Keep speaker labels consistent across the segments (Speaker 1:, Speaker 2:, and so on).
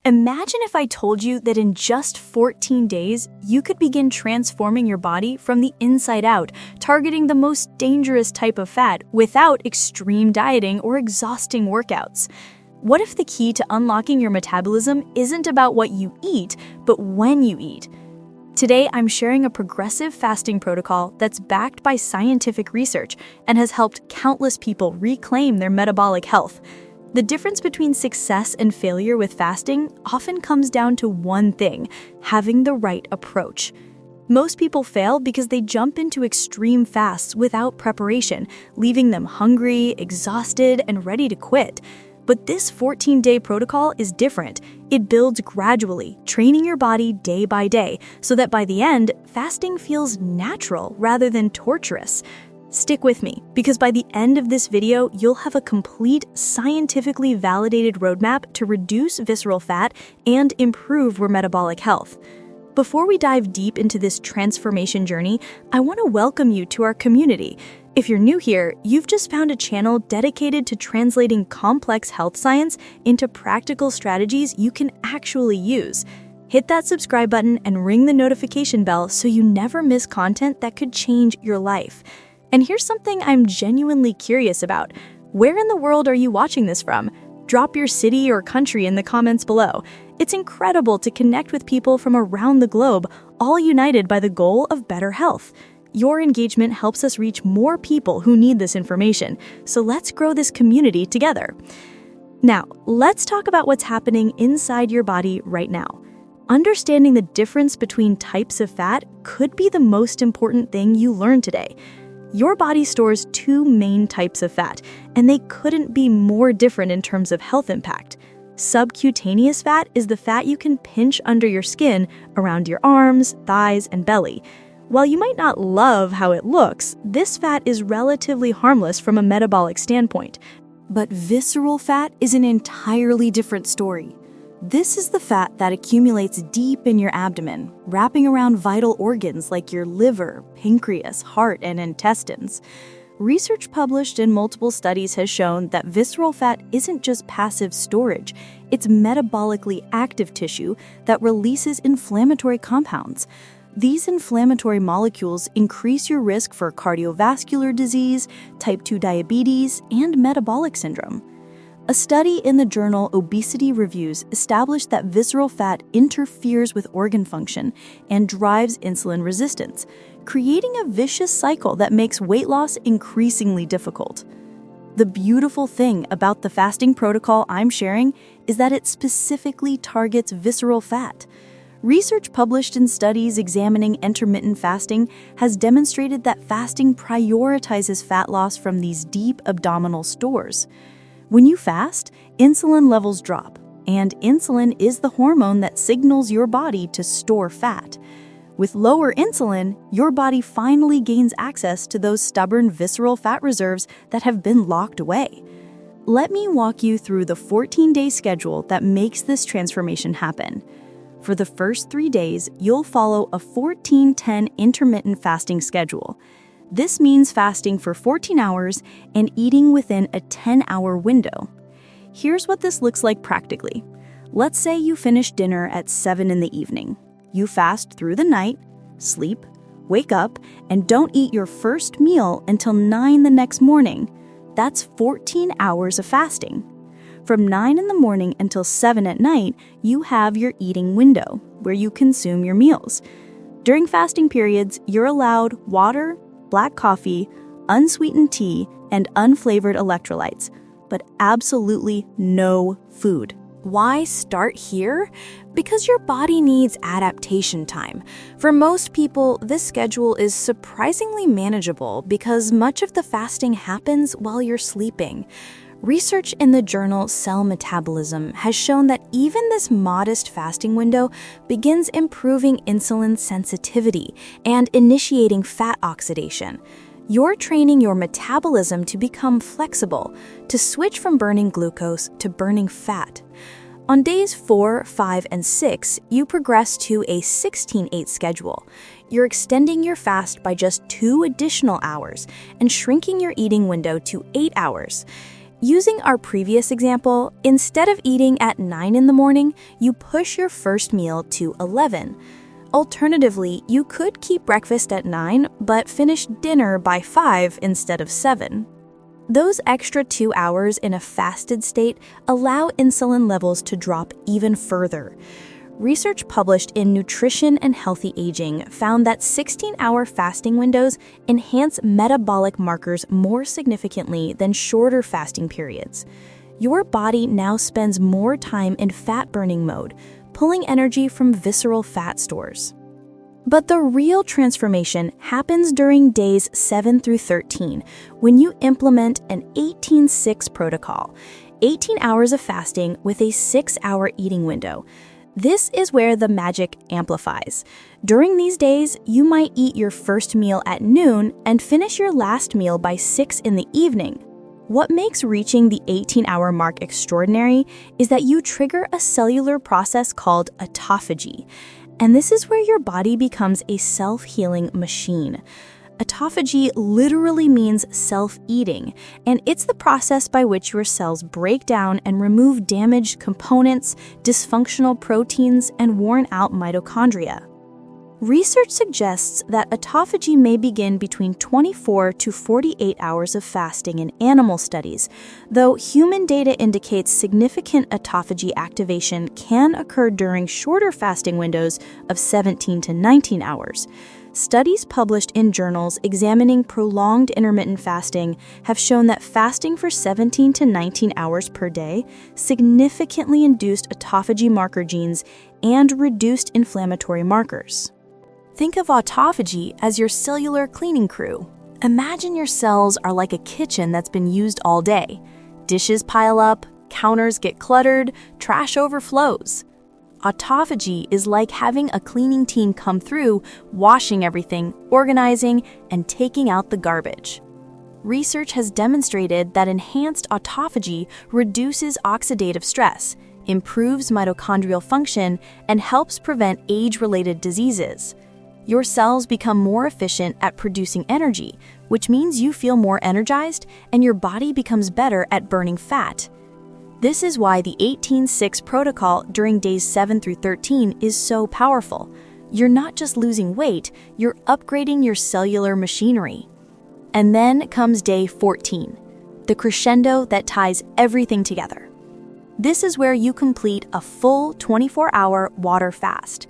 Speaker 1: Imagine if I told you that in just 14 days, you could begin transforming your body from the inside out, targeting the most dangerous type of fat without extreme dieting or exhausting workouts. What if the key to unlocking your metabolism isn't about what you eat, but when you eat? Today, I'm sharing a progressive fasting protocol that's backed by scientific research and has helped countless people reclaim their metabolic health. The difference between success and failure with fasting often comes down to one thing: having the right approach. Most people fail because they jump into extreme fasts without preparation, leaving them hungry, exhausted, and ready to quit. But this 14-day protocol is different. It builds gradually, training your body day by day, so that by the end, fasting feels natural rather than torturous. Stick with me, because by the end of this video, you'll have a complete, scientifically validated roadmap to reduce visceral fat and improve your metabolic health. Before we dive deep into this transformation journey, I want to welcome you to our community. If you're new here, you've just found a channel dedicated to translating complex health science into practical strategies you can actually use. Hit that subscribe button and ring the notification bell so you never miss content that could change your life. And here's something I'm genuinely curious about. Where in the world are you watching this from? Drop your city or country in the comments below. It's incredible to connect with people from around the globe, all united by the goal of better health. Your engagement helps us reach more people who need this information, so let's grow this community together. Now, let's talk about what's happening inside your body right now. Understanding the difference between types of fat could be the most important thing you learn today. Your body stores two main types of fat, and they couldn't be more different in terms of health impact. Subcutaneous fat is the fat you can pinch under your skin around your arms, thighs, and belly. While you might not love how it looks, this fat is relatively harmless from a metabolic standpoint. But visceral fat is an entirely different story. This is the fat that accumulates deep in your abdomen, wrapping around vital organs like your liver, pancreas, heart, and intestines. Research published in multiple studies has shown that visceral fat isn't just passive storage, it's metabolically active tissue that releases inflammatory compounds. These inflammatory molecules increase your risk for cardiovascular disease, type 2 diabetes, and metabolic syndrome. A study in the journal Obesity Reviews established that visceral fat interferes with organ function and drives insulin resistance, creating a vicious cycle that makes weight loss increasingly difficult. The beautiful thing about the fasting protocol I'm sharing is that it specifically targets visceral fat. Research published in studies examining intermittent fasting has demonstrated that fasting prioritizes fat loss from these deep abdominal stores. When you fast, insulin levels drop, and insulin is the hormone that signals your body to store fat. With lower insulin, your body finally gains access to those stubborn visceral fat reserves that have been locked away. Let me walk you through the 14-day schedule that makes this transformation happen. For the first 3 days, you'll follow a 14-10 intermittent fasting schedule. This means fasting for 14 hours and eating within a 10-hour window. Here's what this looks like practically. Let's say you finish dinner at 7 in the evening. You fast through the night, sleep, wake up, and don't eat your first meal until 9 the next morning. That's 14 hours of fasting. From 9 in the morning until 7 at night, you have your eating window, where you consume your meals. During fasting periods, you're allowed water, black coffee, unsweetened tea, and unflavored electrolytes, but absolutely no food. Why start here? Because your body needs adaptation time. For most people, this schedule is surprisingly manageable because much of the fasting happens while you're sleeping. Research in the journal Cell Metabolism has shown that even this modest fasting window begins improving insulin sensitivity and initiating fat oxidation. You're training your metabolism to become flexible, to switch from burning glucose to burning fat. On days 4, 5, and 6, you progress to a 16-8 schedule. You're extending your fast by just 2 additional hours and shrinking your eating window to 8 hours. Using our previous example, instead of eating at 9 in the morning, you push your first meal to 11. Alternatively, you could keep breakfast at 9 but finish dinner by 5 instead of 7. Those extra 2 hours in a fasted state allow insulin levels to drop even further. Research published in Nutrition and Healthy Aging found that 16-hour fasting windows enhance metabolic markers more significantly than shorter fasting periods. Your body now spends more time in fat-burning mode, pulling energy from visceral fat stores. But the real transformation happens during days 7 through 13, when you implement an 18-6 protocol, 18 hours of fasting with a 6-hour eating window. This is where the magic amplifies. During these days, you might eat your first meal at noon and finish your last meal by 6 in the evening. What makes reaching the 18-hour mark extraordinary is that you trigger a cellular process called autophagy. And this is where your body becomes a self-healing machine. Autophagy literally means self-eating, and it's the process by which your cells break down and remove damaged components, dysfunctional proteins, and worn-out mitochondria. Research suggests that autophagy may begin between 24 to 48 hours of fasting in animal studies, though human data indicates significant autophagy activation can occur during shorter fasting windows of 17 to 19 hours. Studies published in journals examining prolonged intermittent fasting have shown that fasting for 17 to 19 hours per day significantly induced autophagy marker genes and reduced inflammatory markers. Think of autophagy as your cellular cleaning crew. Imagine your cells are like a kitchen that's been used all day. Dishes pile up, counters get cluttered, trash overflows. Autophagy is like having a cleaning team come through, washing everything, organizing, and taking out the garbage. Research has demonstrated that enhanced autophagy reduces oxidative stress, improves mitochondrial function, and helps prevent age-related diseases. Your cells become more efficient at producing energy, which means you feel more energized and your body becomes better at burning fat. This is why the 18-6 protocol during days 7 through 13 is so powerful. You're not just losing weight, you're upgrading your cellular machinery. And then comes day 14, the crescendo that ties everything together. This is where you complete a full 24-hour water fast.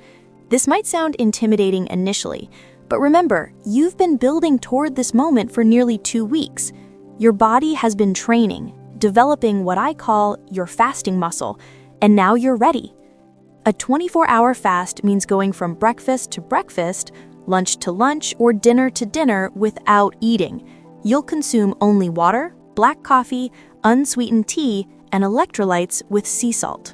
Speaker 1: This might sound intimidating initially, but remember, you've been building toward this moment for nearly 2 weeks. Your body has been training, developing what I call your fasting muscle, and now you're ready. A 24-hour fast means going from breakfast to breakfast, lunch to lunch, or dinner to dinner without eating. You'll consume only water, black coffee, unsweetened tea, and electrolytes with sea salt.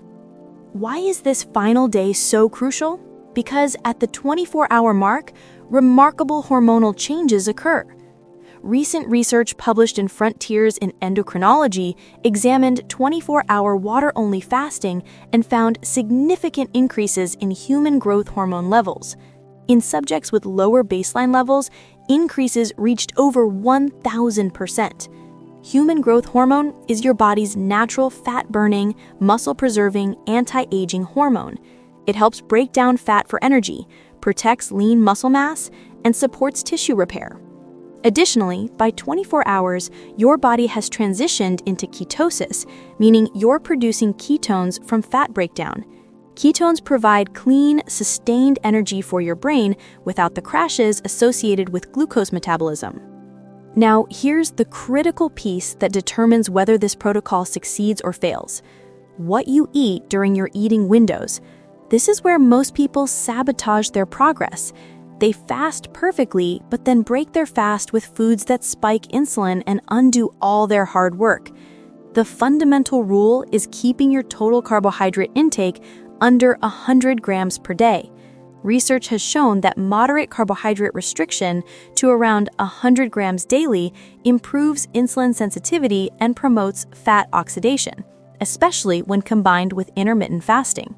Speaker 1: Why is this final day so crucial? Because at the 24-hour mark, remarkable hormonal changes occur. Recent research published in Frontiers in Endocrinology examined 24-hour water-only fasting and found significant increases in human growth hormone levels. In subjects with lower baseline levels, increases reached over 1,000%. Human growth hormone is your body's natural fat-burning, muscle-preserving, anti-aging hormone. It helps break down fat for energy, protects lean muscle mass, and supports tissue repair. Additionally, by 24 hours, your body has transitioned into ketosis, meaning you're producing ketones from fat breakdown. Ketones provide clean, sustained energy for your brain without the crashes associated with glucose metabolism. Now, here's the critical piece that determines whether this protocol succeeds or fails: what you eat during your eating windows. This is where most people sabotage their progress. They fast perfectly, but then break their fast with foods that spike insulin and undo all their hard work. The fundamental rule is keeping your total carbohydrate intake under 100 grams per day. Research has shown that moderate carbohydrate restriction to around 100 grams daily improves insulin sensitivity and promotes fat oxidation, especially when combined with intermittent fasting.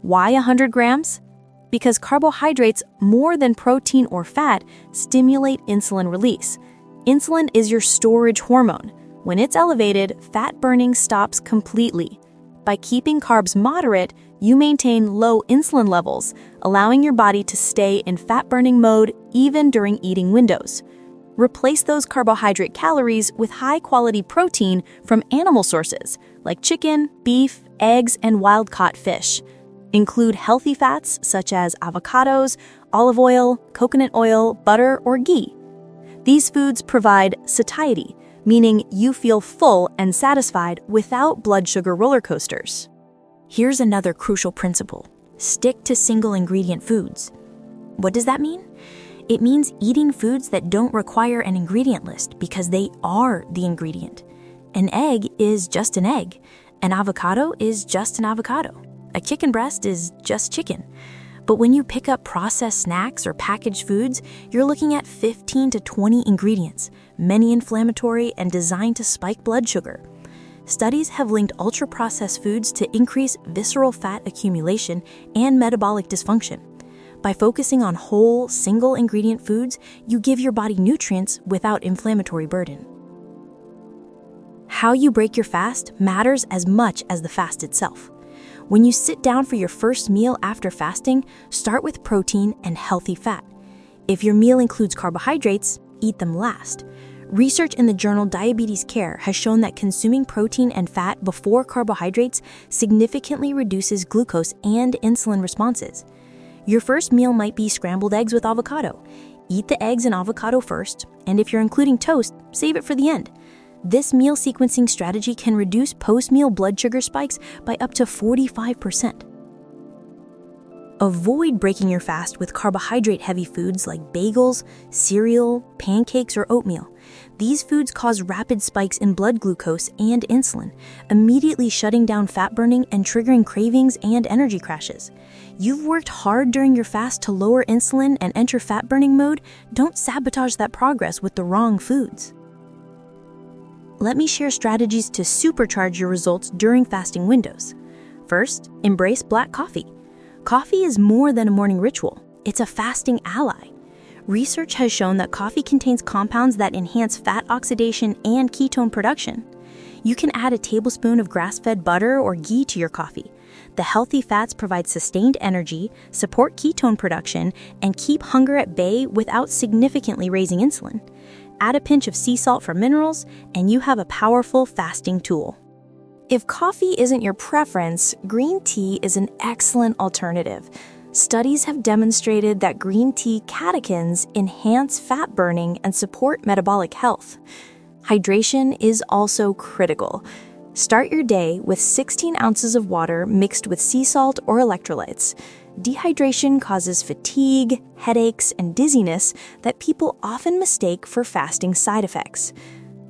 Speaker 1: Why 100 grams? Because carbohydrates, more than protein or fat, stimulate insulin release. Insulin is your storage hormone. When it's elevated, fat burning stops completely. By keeping carbs moderate, you maintain low insulin levels, allowing your body to stay in fat-burning mode even during eating windows. Replace those carbohydrate calories with high-quality protein from animal sources, like chicken, beef, eggs, and wild-caught fish. Include healthy fats such as avocados, olive oil, coconut oil, butter, or ghee. These foods provide satiety, meaning you feel full and satisfied without blood sugar roller coasters. Here's another crucial principle: stick to single-ingredient foods. What does that mean? It means eating foods that don't require an ingredient list because they are the ingredient. An egg is just an egg. An avocado is just an avocado. A chicken breast is just chicken. But when you pick up processed snacks or packaged foods, you're looking at 15 to 20 ingredients, many inflammatory and designed to spike blood sugar. Studies have linked ultra-processed foods to increase visceral fat accumulation and metabolic dysfunction. By focusing on whole, single-ingredient foods, you give your body nutrients without inflammatory burden. How you break your fast matters as much as the fast itself. When you sit down for your first meal after fasting, start with protein and healthy fat. If your meal includes carbohydrates, eat them last. Research in the journal Diabetes Care has shown that consuming protein and fat before carbohydrates significantly reduces glucose and insulin responses. Your first meal might be scrambled eggs with avocado. Eat the eggs and avocado first, and if you're including toast, save it for the end. This meal sequencing strategy can reduce post-meal blood sugar spikes by up to 45%. Avoid breaking your fast with carbohydrate-heavy foods like bagels, cereal, pancakes, or oatmeal. These foods cause rapid spikes in blood glucose and insulin, immediately shutting down fat burning and triggering cravings and energy crashes. You've worked hard during your fast to lower insulin and enter fat burning mode. Don't sabotage that progress with the wrong foods. Let me share strategies to supercharge your results during fasting windows. First, embrace black coffee. Coffee is more than a morning ritual. It's a fasting ally. Research has shown that coffee contains compounds that enhance fat oxidation and ketone production. You can add a tablespoon of grass-fed butter or ghee to your coffee. The healthy fats provide sustained energy, support ketone production, and keep hunger at bay without significantly raising insulin. Add a pinch of sea salt for minerals, and you have a powerful fasting tool. If coffee isn't your preference, green tea is an excellent alternative. Studies have demonstrated that green tea catechins enhance fat burning and support metabolic health. Hydration is also critical. Start your day with 16 ounces of water mixed with sea salt or electrolytes. Dehydration causes fatigue, headaches, and dizziness that people often mistake for fasting side effects.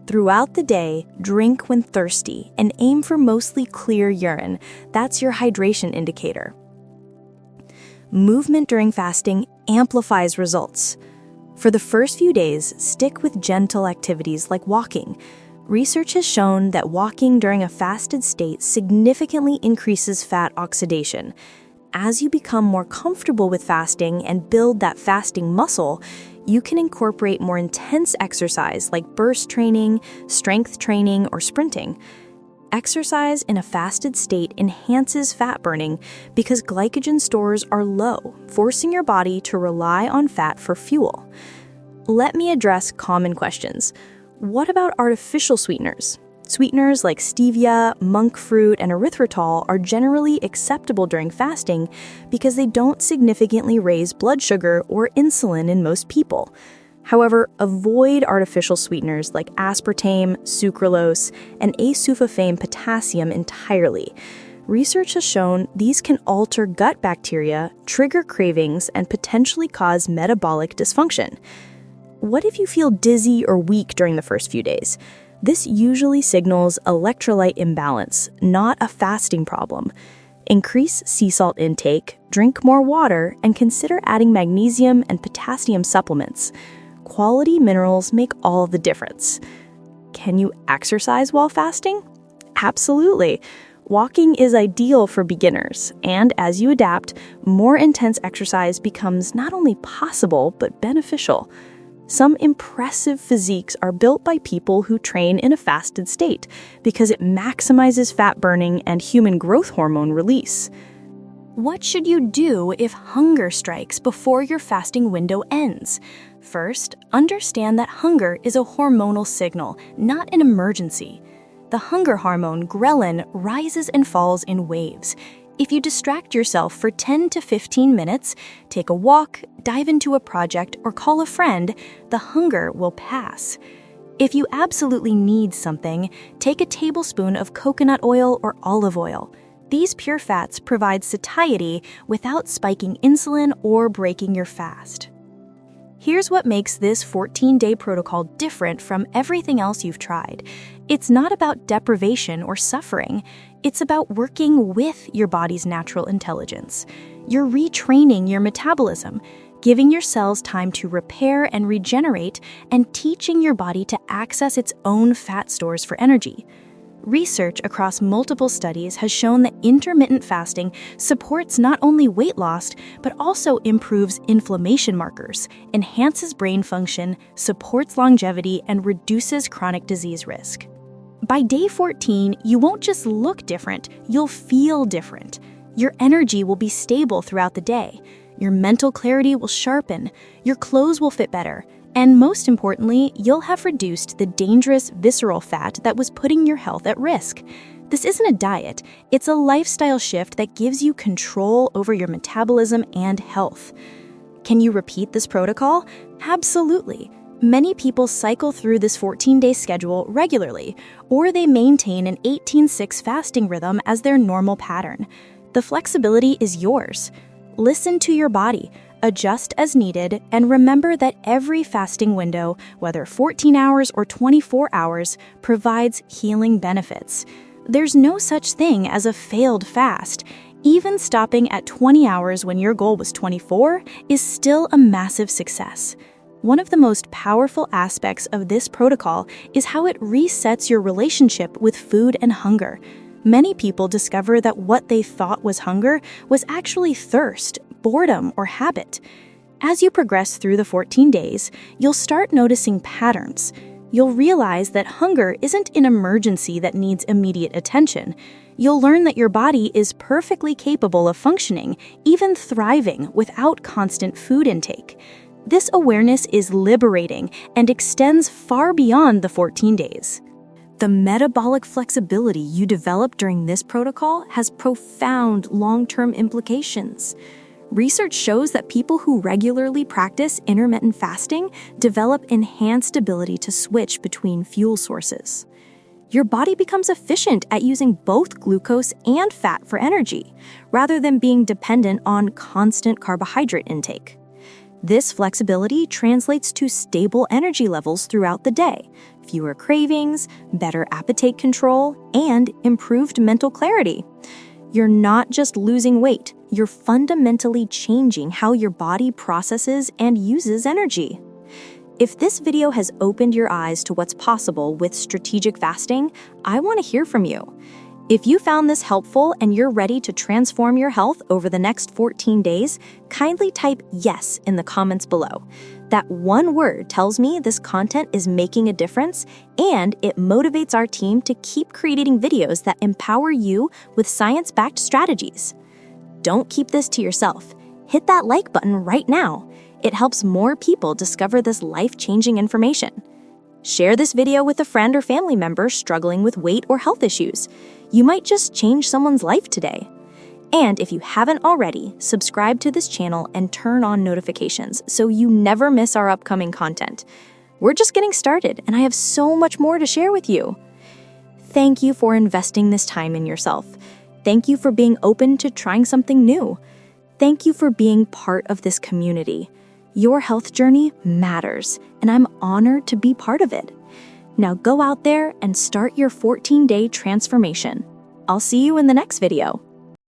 Speaker 1: Throughout the day, drink when thirsty and aim for mostly clear urine. That's your hydration indicator. Movement during fasting amplifies results. For the first few days, stick with gentle activities like walking. Research has shown that walking during a fasted state significantly increases fat oxidation. As you become more comfortable with fasting and build that fasting muscle, you can incorporate more intense exercise like burst training, strength training, or sprinting. Exercise in a fasted state enhances fat burning because glycogen stores are low, forcing your body to rely on fat for fuel. Let me address common questions. What about artificial sweeteners? Sweeteners like stevia, monk fruit, and erythritol are generally acceptable during fasting because they don't significantly raise blood sugar or insulin in most people. However, avoid artificial sweeteners like aspartame, sucralose, and asulfame potassium entirely. Research has shown these can alter gut bacteria, trigger cravings, and potentially cause metabolic dysfunction. What if you feel dizzy or weak during the first few days? This usually signals electrolyte imbalance, not a fasting problem. Increase sea salt intake, drink more water, and consider adding magnesium and potassium supplements. Quality minerals make all the difference. Can you exercise while fasting? Absolutely. Walking is ideal for beginners, and as you adapt, more intense exercise becomes not only possible but beneficial. Some impressive physiques are built by people who train in a fasted state because it maximizes fat burning and human growth hormone release. What should you do if hunger strikes before your fasting window ends? First, understand that hunger is a hormonal signal, not an emergency. The hunger hormone ghrelin rises and falls in waves. If you distract yourself for 10 to 15 minutes, take a walk, dive into a project, or call a friend, the hunger will pass. If you absolutely need something, take a tablespoon of coconut oil or olive oil. These pure fats provide satiety without spiking insulin or breaking your fast. Here's what makes this 14-day protocol different from everything else you've tried. It's not about deprivation or suffering. It's about working with your body's natural intelligence. You're retraining your metabolism, giving your cells time to repair and regenerate, and teaching your body to access its own fat stores for energy. Research across multiple studies has shown that intermittent fasting supports not only weight loss, but also improves inflammation markers, enhances brain function, supports longevity, and reduces chronic disease risk. By day 14, you won't just look different, you'll feel different. Your energy will be stable throughout the day. Your mental clarity will sharpen, your clothes will fit better, and most importantly, you'll have reduced the dangerous visceral fat that was putting your health at risk. This isn't a diet, it's a lifestyle shift that gives you control over your metabolism and health. Can you repeat this protocol? Absolutely. Many people cycle through this 14-day schedule regularly, or they maintain an 18-6 fasting rhythm as their normal pattern. The flexibility is yours. Listen to your body, adjust as needed, and remember that every fasting window, whether 14 hours or 24 hours, provides healing benefits. There's no such thing as a failed fast. Even stopping at 20 hours when your goal was 24 is still a massive success. One of the most powerful aspects of this protocol is how it resets your relationship with food and hunger. Many people discover that what they thought was hunger was actually thirst, boredom, or habit. As you progress through the 14 days, you'll start noticing patterns. You'll realize that hunger isn't an emergency that needs immediate attention. You'll learn that your body is perfectly capable of functioning, even thriving, without constant food intake. This awareness is liberating and extends far beyond the 14 days. The metabolic flexibility you develop during this protocol has profound long-term implications. Research shows that people who regularly practice intermittent fasting develop enhanced ability to switch between fuel sources. Your body becomes efficient at using both glucose and fat for energy, rather than being dependent on constant carbohydrate intake. This flexibility translates to stable energy levels throughout the day, fewer cravings, better appetite control, and improved mental clarity. You're not just losing weight, you're fundamentally changing how your body processes and uses energy. If this video has opened your eyes to what's possible with strategic fasting, I want to hear from you. If you found this helpful and you're ready to transform your health over the next 14 days, kindly type yes in the comments below. That one word tells me this content is making a difference, and it motivates our team to keep creating videos that empower you with science-backed strategies. Don't keep this to yourself. Hit that like button right now. It helps more people discover this life-changing information. Share this video with a friend or family member struggling with weight or health issues. You might just change someone's life today. And if you haven't already, subscribe to this channel and turn on notifications so you never miss our upcoming content. We're just getting started, and I have so much more to share with you. Thank you for investing this time in yourself. Thank you for being open to trying something new. Thank you for being part of this community. Your health journey matters, and I'm honored to be part of it. Now go out there and start your 14-day transformation. I'll see you in the next video.